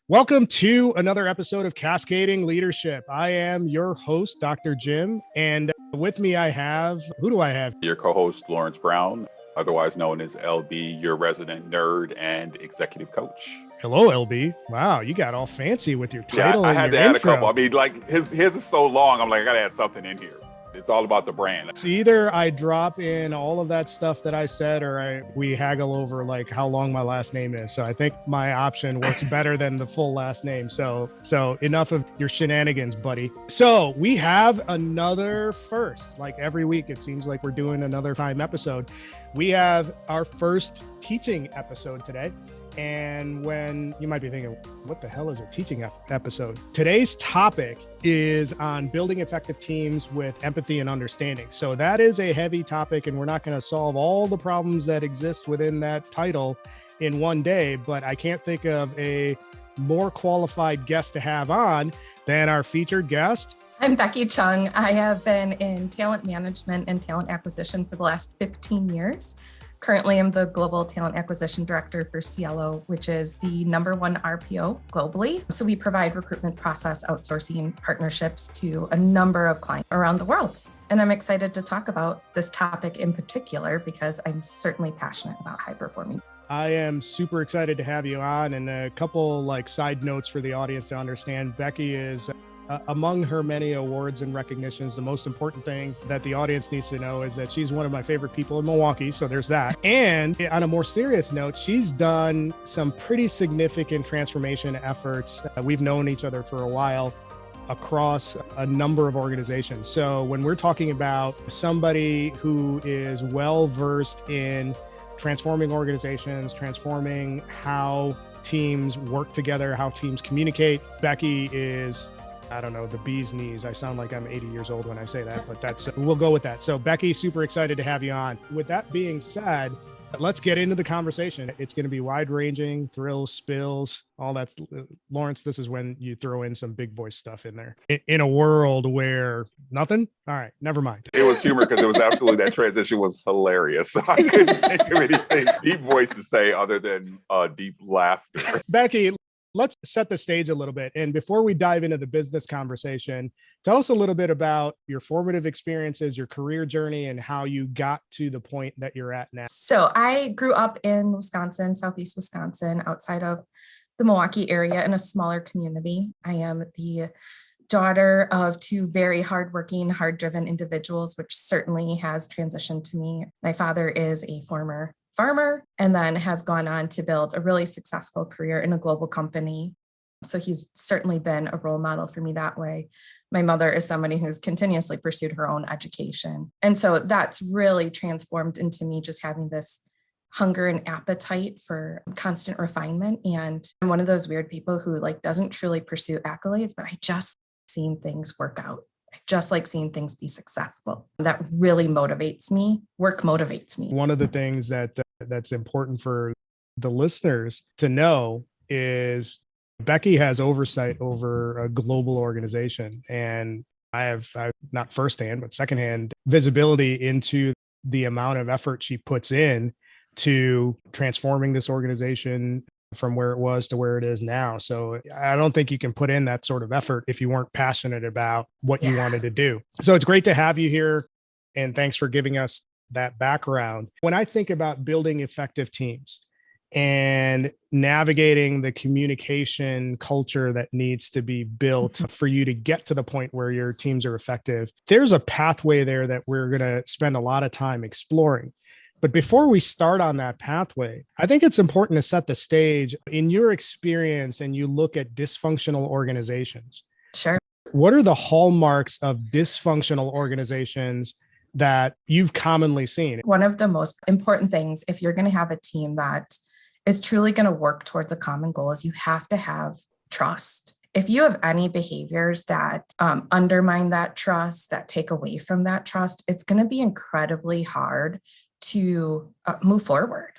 Welcome to another episode of Cascading Leadership. I am your host, Dr. Jim, and with me who do I have? Your co-host, Lawrence Brown, otherwise known as LB, your resident nerd and executive coach. Hello, LB. Wow, you got all fancy with your title I and had your to add intro. a couple. I mean, like his is so long, I'm like, I gotta add something in here. It's all about the brand. It's either I drop in all of that stuff that I said, or we haggle over like how long my last name is. So I think my option works better than the full last name. So enough of your shenanigans, buddy. So we have another first. Like every week, it seems like we're doing another time episode. We have our first teaching episode today. And when you might be thinking, what the hell is a teaching episode? Today's topic is on building effective teams with empathy and understanding. So that is a heavy topic, and we're not going to solve all the problems that exist within that title in one day, but I can't think of a more qualified guest to have on than our featured guest. I'm Becky Chung. I have been in talent management and talent acquisition for the last 15 years. Currently, I'm the Global Talent Acquisition Director for Cielo, which is the #1 RPO globally. So we provide recruitment process outsourcing partnerships to a number of clients around the world. And I'm excited to talk about this topic in particular because I'm certainly passionate about high performing. I am super excited to have you on, and a couple side notes for the audience to understand. Becky is among her many awards and recognitions. The most important thing that the audience needs to know is that she's one of my favorite people in Milwaukee. So there's that. And on a more serious note, she's done some pretty significant transformation efforts. We've known each other for a while across a number of organizations. So when we're talking about somebody who is well-versed in transforming organizations, transforming how teams work together, how teams communicate, Becky is, I don't know, the bee's knees. I sound like I'm 80 years old when I say that, but we'll go with that. So Becky, super excited to have you on. With that being said, let's get into the conversation. It's going to be wide ranging, thrills, spills, all that. Lawrence, this is when you throw in some big voice stuff in there. In a world where nothing? All right, never mind. It was humor because it was absolutely, that transition was hilarious. So I couldn't think of anything deep voice to say other than deep laughter. Becky, let's set the stage a little bit. And before we dive into the business conversation, tell us a little bit about your formative experiences, your career journey, and how you got to the point that you're at now. So I grew up in Wisconsin, Southeast Wisconsin, outside of the Milwaukee area in a smaller community. I am the daughter of two very hardworking, hard-driven individuals, which certainly has transitioned to me. My father is a former farmer and then has gone on to build a really successful career in a global company. So he's certainly been a role model for me that way. My mother is somebody who's continuously pursued her own education. And so that's really transformed into me just having this hunger and appetite for constant refinement. And I'm one of those weird people who doesn't truly pursue accolades, but I just seen things work out. I just like seeing things be successful. That really motivates me. Work motivates me. One of the things that's important for the listeners to know is Becky has oversight over a global organization, and I have not firsthand, but secondhand visibility into the amount of effort she puts in to transforming this organization from where it was to where it is now. So I don't think you can put in that sort of effort if you weren't passionate about what you wanted to do. So it's great to have you here, and thanks for giving us that background. When I think about building effective teams and navigating the communication culture that needs to be built for you to get to the point where your teams are effective, there's a pathway there that we're going to spend a lot of time exploring. But before we start on that pathway, I think it's important to set the stage. In your experience, and you look at dysfunctional organizations. Sure. What are the hallmarks of dysfunctional organizations that you've commonly seen? One of the most important things, if you're going to have a team that is truly going to work towards a common goal, is you have to have trust. If you have any behaviors that undermine that trust, that take away from that trust, it's going to be incredibly hard to move forward.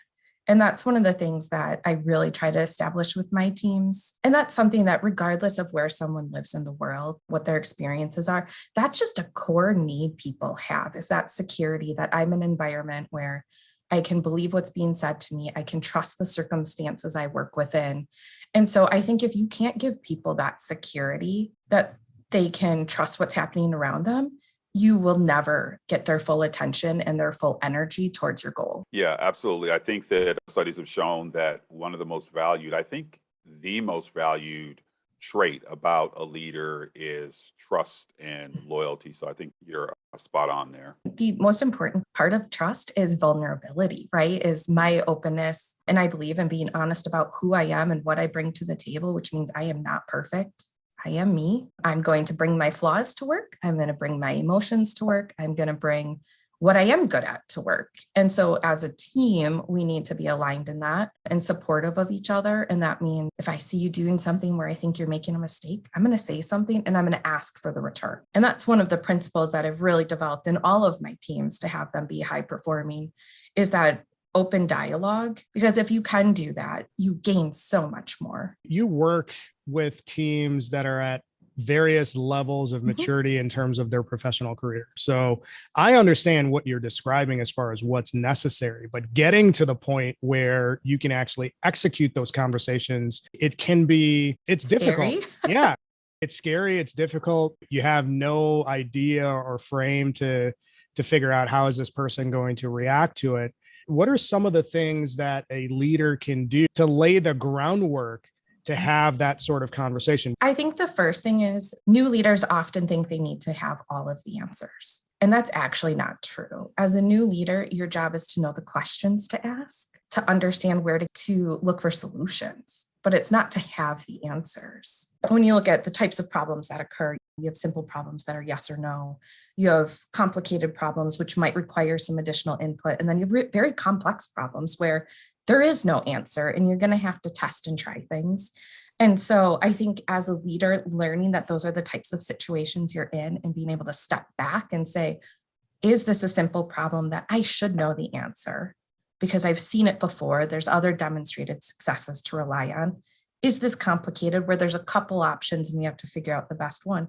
And that's one of the things that I really try to establish with my teams. And that's something that regardless of where someone lives in the world, what their experiences are, that's just a core need people have, is that security, that I'm in an environment where I can believe what's being said to me. I can trust the circumstances I work within. And so I think if you can't give people that security that they can trust what's happening around them, you will never get their full attention and their full energy towards your goal. Yeah, absolutely. I think that studies have shown that one of the most valued, I think the most valued trait about a leader is trust and loyalty. So I think you're spot on there. The most important part of trust is vulnerability, right? Is my openness. And I believe in being honest about who I am and what I bring to the table, which means I am not perfect. I am me. I'm going to bring my flaws to work. I'm going to bring my emotions to work. I'm going to bring what I am good at to work. And so as a team, we need to be aligned in that and supportive of each other. And that means if I see you doing something where I think you're making a mistake, I'm going to say something and I'm going to ask for the return. And that's one of the principles that I've really developed in all of my teams to have them be high performing, is that open dialogue. Because if you can do that, you gain so much more. You work with teams that are at various levels of maturity in terms of their professional career. So I understand what you're describing as far as what's necessary, but getting to the point where you can actually execute those conversations, it's Scary. difficult. Yeah. It's scary. It's difficult. You have no idea or frame to figure out how is this person going to react to it. What are some of the things that a leader can do to lay the groundwork to have that sort of conversation? I think the first thing is new leaders often think they need to have all of the answers. And that's actually not true. As a new leader, your job is to know the questions to ask, to understand where to look for solutions, but it's not to have the answers. When you look at the types of problems that occur, you have simple problems that are yes or no. You have complicated problems, which might require some additional input. And then you have very complex problems where there is no answer and you're going to have to test and try things. And so I think as a leader, learning that those are the types of situations you're in and being able to step back and say, is this a simple problem that I should know the answer? Because I've seen it before. There's other demonstrated successes to rely on. Is this complicated where there's a couple options and we have to figure out the best one?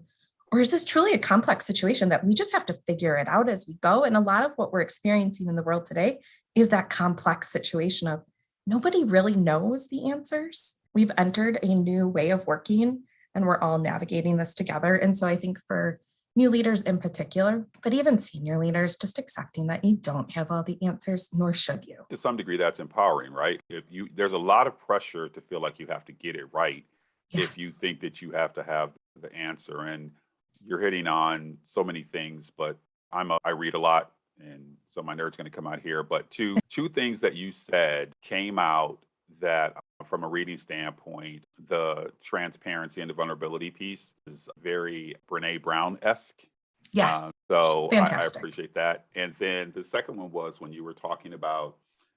Or is this truly a complex situation that we just have to figure it out as we go? And a lot of what we're experiencing in the world today is that complex situation of nobody really knows the answers. We've entered a new way of working and we're all navigating this together. And so I think for new leaders in particular, but even senior leaders, just accepting that you don't have all the answers, nor should you. To some degree, that's empowering, right? There's a lot of pressure to feel like you have to get it right. Yes. If you think that you have to have the answer. And you're hitting on so many things, but I read a lot, and so my nerd's going to come out here. But two things that you said came out that, from a reading standpoint, the transparency and the vulnerability piece is very Brene Brown-esque. Yes. So I fantastic. appreciate that. And then the second one was when you were talking about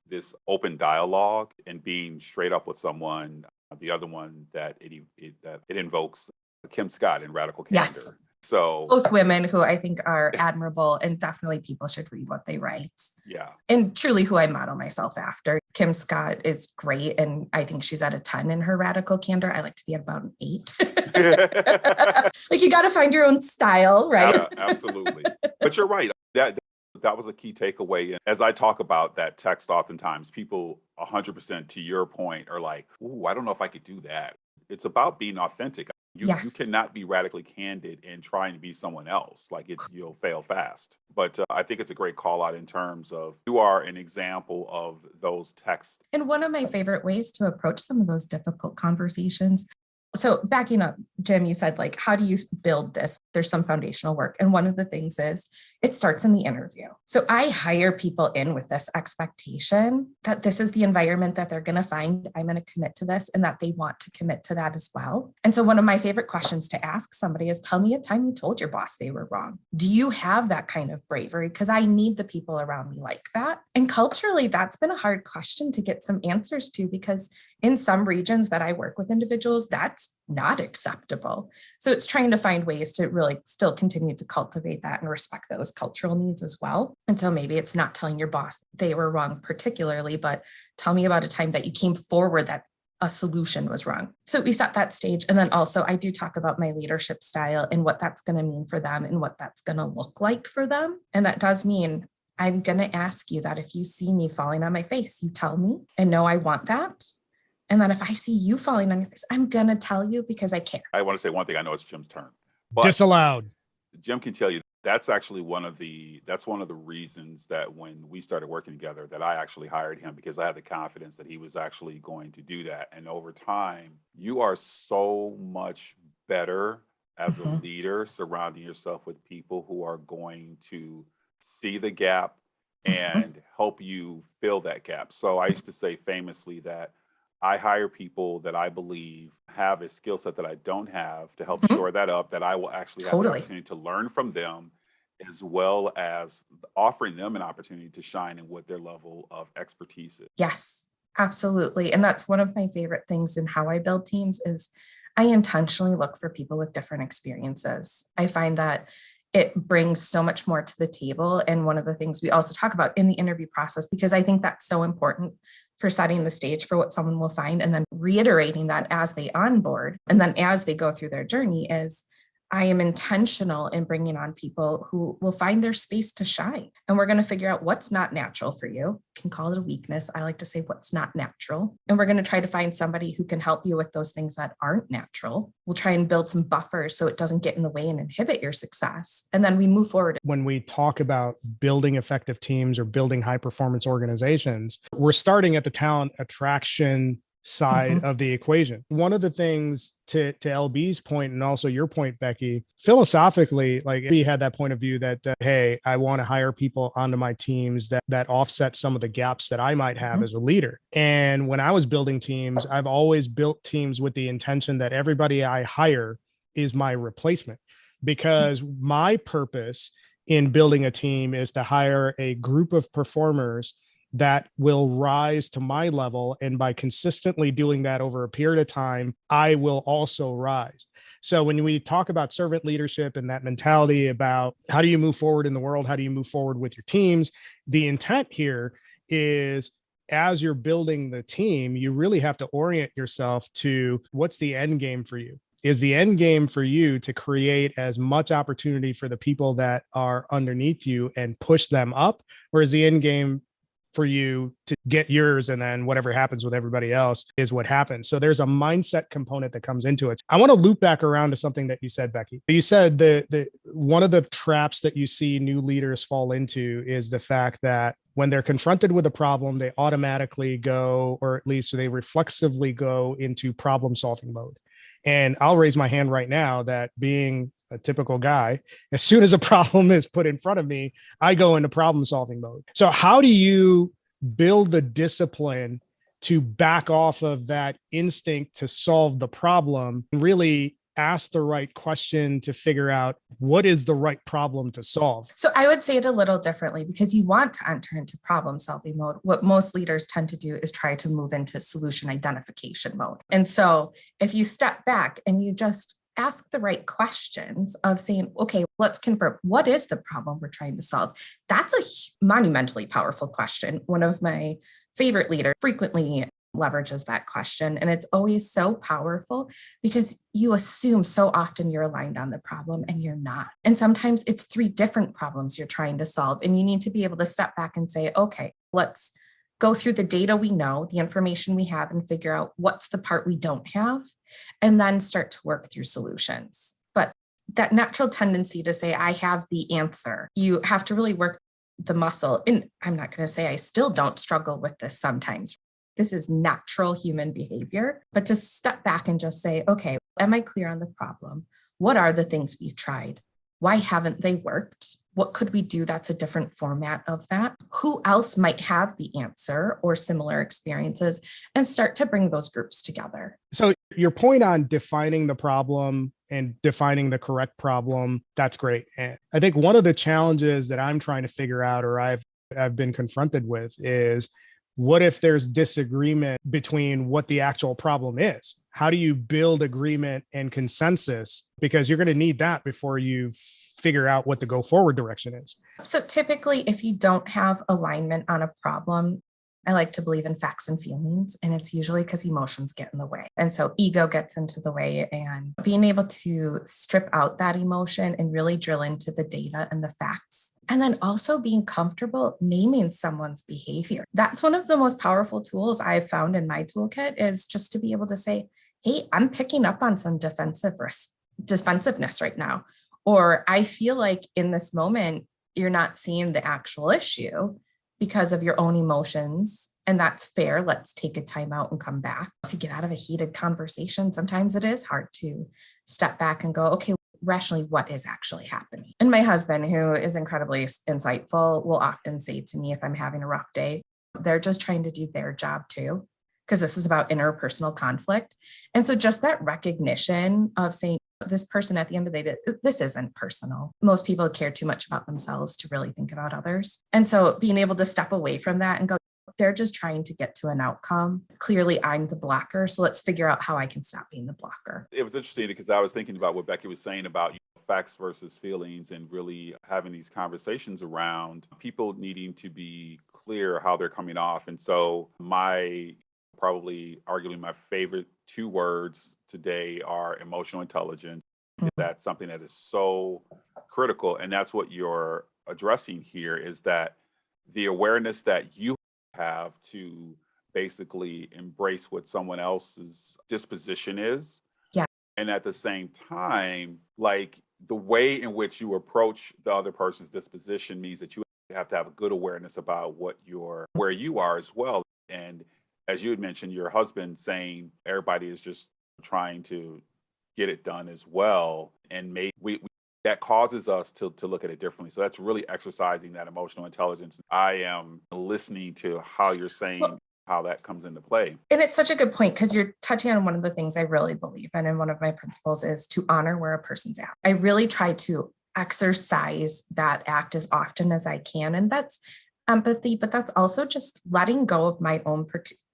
this open dialogue and being straight up with someone. The other one that it invokes Kim Scott in Radical Candor. Yes. So both women who I think are admirable and definitely people should read what they write. Yeah. And truly who I model myself after. Kim Scott is great. And I think she's at a 10 in her Radical Candor. I like to be at about an 8. Like you got to find your own style, right? Yeah, absolutely. But you're right. That was a key takeaway. And as I talk about that text, oftentimes people 100% to your point are like, ooh, I don't know if I could do that. It's about being authentic. You cannot be radically candid in trying to be someone else. Like you'll fail fast. But I think it's a great call out in terms of you are an example of those texts. And one of my favorite ways to approach some of those difficult conversations. So backing up, Jim, you said, like, how do you build this? There's some foundational work. And one of the things is it starts in the interview. So I hire people in with this expectation that this is the environment that they're going to find. I'm going to commit to this and that they want to commit to that as well. And so one of my favorite questions to ask somebody is, tell me a time you told your boss they were wrong. Do you have that kind of bravery? Because I need the people around me like that. And culturally, that's been a hard question to get some answers to, because in some regions that I work with individuals, that's not acceptable. So it's trying to find ways to really still continue to cultivate that and respect those cultural needs as well. And so maybe it's not telling your boss they were wrong particularly, but tell me about a time that you came forward that a solution was wrong. So we set that stage. And then also I do talk about my leadership style and what that's going to mean for them and what that's going to look like for them. And that does mean I'm going to ask you that if you see me falling on my face, you tell me and know I want that. And then if I see you falling on your face, I'm going to tell you because I care. I want to say one thing. I know it's Jim's turn, but Disallowed. Jim can tell you that's actually one of the reasons that when we started working together, that I actually hired him, because I had the confidence that he was actually going to do that. And over time, you are so much better as a Mhm. leader surrounding yourself with people who are going to see the gap and help you fill that gap. So I used to say famously that I hire people that I believe have a skill set that I don't have to help Mhm. shore that up, that I will actually have the Totally. opportunity to learn from them, as well as offering them an opportunity to shine in what their level of expertise is. Yes, absolutely. And that's one of my favorite things in how I build teams is I intentionally look for people with different experiences. I find that it brings so much more to the table. And one of the things we also talk about in the interview process, because I think that's so important for setting the stage for what someone will find, and then reiterating that as they onboard and then as they go through their journey, is I am intentional in bringing on people who will find their space to shine. And we're going to figure out what's not natural for you. You can call it a weakness. I like to say what's not natural. And we're going to try to find somebody who can help you with those things that aren't natural. We'll try and build some buffers so it doesn't get in the way and inhibit your success. And then we move forward. When we talk about building effective teams or building high performance organizations, we're starting at the talent attraction side Mhm. of the equation. One of the things, to LB's point and also your point, Becky, philosophically, like we had that point of view that, hey, I want to hire people onto my teams that offset some of the gaps that I might have Mhm. as a leader. And when I was building teams, I've always built teams with the intention that everybody I hire is my replacement, because my purpose in building a team is to hire a group of performers that will rise to my level. And by consistently doing that over a period of time, I will also rise. So when we talk about servant leadership and that mentality about how do you move forward in the world, how do you move forward with your teams, the intent here is, as you're building the team, you really have to orient yourself to what's the end game for you. Is the end game for you to create as much opportunity for the people that are underneath you and push them up? Or is the end game for you to get yours, and then whatever happens with everybody else is what happens? So there's a mindset component that comes into it. I want to loop back around to something that you said, Becky. You said the one of the traps that you see new leaders fall into is the fact that when they're confronted with a problem, they automatically go, or at least they reflexively go into problem solving mode. And I'll raise my hand right now that, being a typical guy, as soon as a problem is put in front of me, I go into problem solving mode. So how do you build the discipline to back off of that instinct to solve the problem and really ask the right question to figure out what is the right problem to solve? So I would say it a little differently, because you want to enter into problem solving mode. What most leaders tend to do is try to move into solution identification mode. And so if you step back and you just ask the right questions of saying, okay, let's confirm, what is the problem we're trying to solve? That's a monumentally powerful question. One of my favorite leaders frequently leverages that question. And it's always so powerful, because you assume so often you're aligned on the problem and you're not. And sometimes it's 3 different problems you're trying to solve. And you need to be able to step back and say, okay, let's go through the data we know, the information we have, and figure out what's the part we don't have, and then start to work through solutions. But that natural tendency to say, I have the answer, you have to really work the muscle. And I'm not going to say I still don't struggle with this sometimes. This is natural human behavior, but to step back and just say, okay, am I clear on the problem? What are the things we've tried? Why haven't they worked? What could we do that's a different format of that? Who else might have the answer or similar experiences? And start to bring those groups together. So your point on defining the problem and defining the correct problem, that's great. And I think one of the challenges that I'm trying to figure out, or I've been confronted with, is, what if there's disagreement between what the actual problem is? How do you build agreement and consensus? Because you're going to need that before you figure out what the go forward direction is. So typically, if you don't have alignment on a problem, I like to believe in facts and feelings, and it's usually because emotions get in the way. And so ego gets into the way, and being able to strip out that emotion and really drill into the data and the facts And then also being comfortable naming someone's behavior. That's one of the most powerful tools I've found in my toolkit, is just to be able to say, hey, I'm picking up on some defensiveness right now. Or I feel like in this moment, you're not seeing the actual issue because of your own emotions. And that's fair. Let's take a time out and come back. If you get out of a heated conversation, sometimes it is hard to step back and go, okay, rationally, what is actually happening? And my husband, who is incredibly insightful, will often say to me if I'm having a rough day, they're just trying to do their job too, because this is about interpersonal conflict. And so just that recognition of saying, this person at the end of the day, this isn't personal. Most people care too much about themselves to really think about others. And so being able to step away from that and go, they're just trying to get to an outcome. Clearly, I'm the blocker. So let's figure out how I can stop being the blocker. It was interesting because I was thinking about what Becky was saying about facts versus feelings, and really having these conversations around people needing to be clear how they're coming off. And so probably arguably my favorite 2 words today are emotional intelligence. That's something that is so critical. And that's what you're addressing here, is that the awareness that you have to basically embrace what someone else's disposition is. Yeah. And at the same time, like, the way in which you approach the other person's disposition means that you have to have a good awareness about where you are as well. And as you had mentioned, your husband saying everybody is just trying to get it done as well. And that causes us to look at it differently. So that's really exercising that emotional intelligence. I am listening to how you're saying how that comes into play. And it's such a good point, because you're touching on one of the things I really believe in. And one of my principles is to honor where a person's at. I really try to exercise that act as often as I can. And that's empathy, but that's also just letting go of my own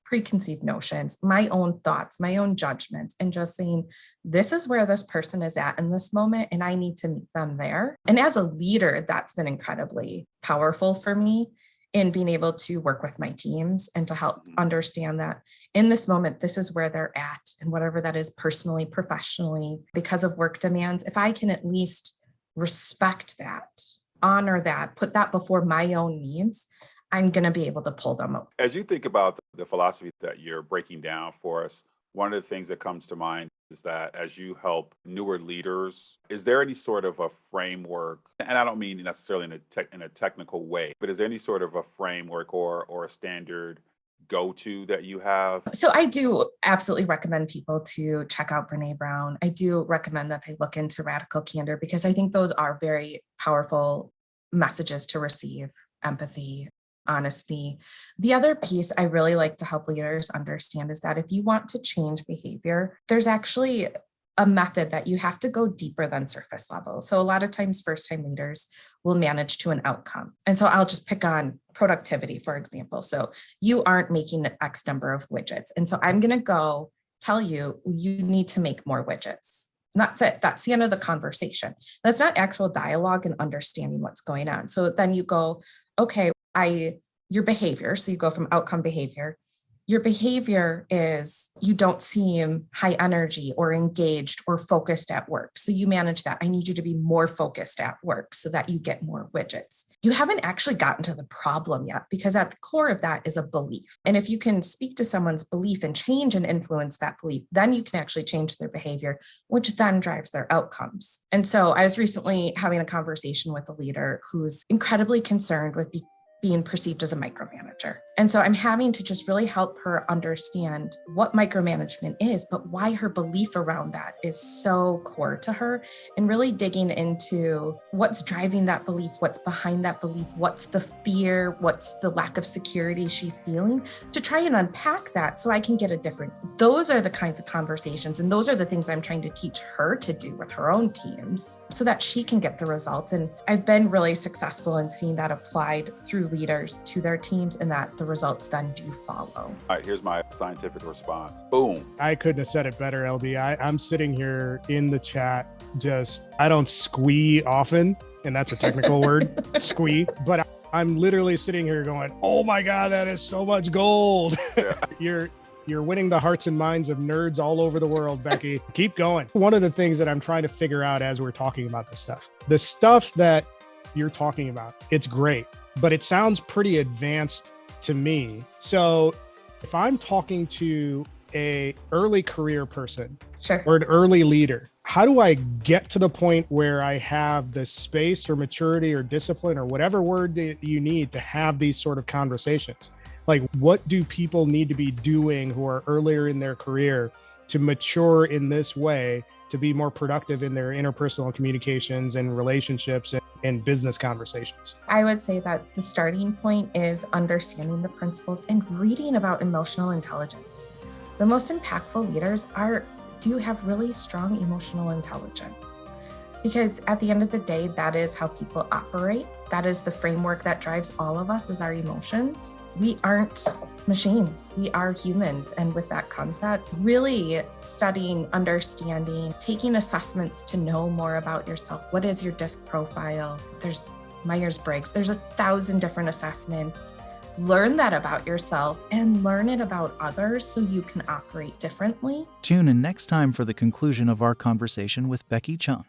preconceived notions, my own thoughts, my own judgments, and just saying, this is where this person is at in this moment, and I need to meet them there. And as a leader, that's been incredibly powerful for me in being able to work with my teams and to help understand that in this moment, this is where they're at, and whatever that is personally, professionally, because of work demands, if I can at least respect that, honor that, put that before my own needs, I'm going to be able to pull them up. As you think about the philosophy that you're breaking down for us, one of the things that comes to mind is that as you help newer leaders, is there any sort of a framework, and I don't mean necessarily in a technical way, but is there any sort of a framework or a standard go-to that you have? So I do absolutely recommend people to check out Brene Brown. I do recommend that they look into radical candor, because I think those are very powerful messages to receive: empathy, honesty. The other piece I really like to help leaders understand is that if you want to change behavior, there's actually a method that you have to go deeper than surface level. So a lot of times first-time leaders will manage to an outcome. And so I'll just pick on productivity, for example. So you aren't making X number of widgets. And so I'm going to go tell you, you need to make more widgets. And that's it. That's the end of the conversation. That's not actual dialogue and understanding what's going on. So then you go, okay, your behavior. So you go from outcome behavior. Your behavior is you don't seem high energy or engaged or focused at work. So you manage that. I need you to be more focused at work so that you get more widgets. You haven't actually gotten to the problem yet, because at the core of that is a belief. And if you can speak to someone's belief and change and influence that belief, then you can actually change their behavior, which then drives their outcomes. And so I was recently having a conversation with a leader who's incredibly concerned with being perceived as a micromanager. And so I'm having to just really help her understand what micromanagement is, but why her belief around that is so core to her, and really digging into what's driving that belief, what's behind that belief, what's the fear, what's the lack of security she's feeling, to try and unpack that so I can get those are the kinds of conversations, and those are the things I'm trying to teach her to do with her own teams so that she can get the results. And I've been really successful in seeing that applied through leaders to their teams, and that the results then do follow. All right, here's my scientific response. Boom. I couldn't have said it better, LB. I'm sitting here in the chat, I don't squee often, and that's a technical word, squee, but I'm literally sitting here going, oh my God, that is so much gold. Yeah. You're winning the hearts and minds of nerds all over the world, Becky. Keep going. One of the things that I'm trying to figure out as we're talking about this stuff, the stuff that you're talking about. It's great, but it sounds pretty advanced to me. So if I'm talking to a early career person Sure. or an early leader, how do I get to the point where I have the space or maturity or discipline or whatever word that you need to have these sort of conversations? Like, what do people need to be doing who are earlier in their career to mature in this way, to be more productive in their interpersonal communications and relationships and business conversations? I would say that the starting point is understanding the principles and reading about emotional intelligence. The most impactful leaders do have really strong emotional intelligence, because at the end of the day, that is how people operate. That is the framework that drives all of us, is our emotions. We aren't machines, we are humans. And with that comes that really studying, understanding, taking assessments to know more about yourself. What is your DISC profile? There's Myers-Briggs, there's 1,000 different assessments. Learn that about yourself and learn it about others so you can operate differently. Tune in next time for the conclusion of our conversation with Becky Chung.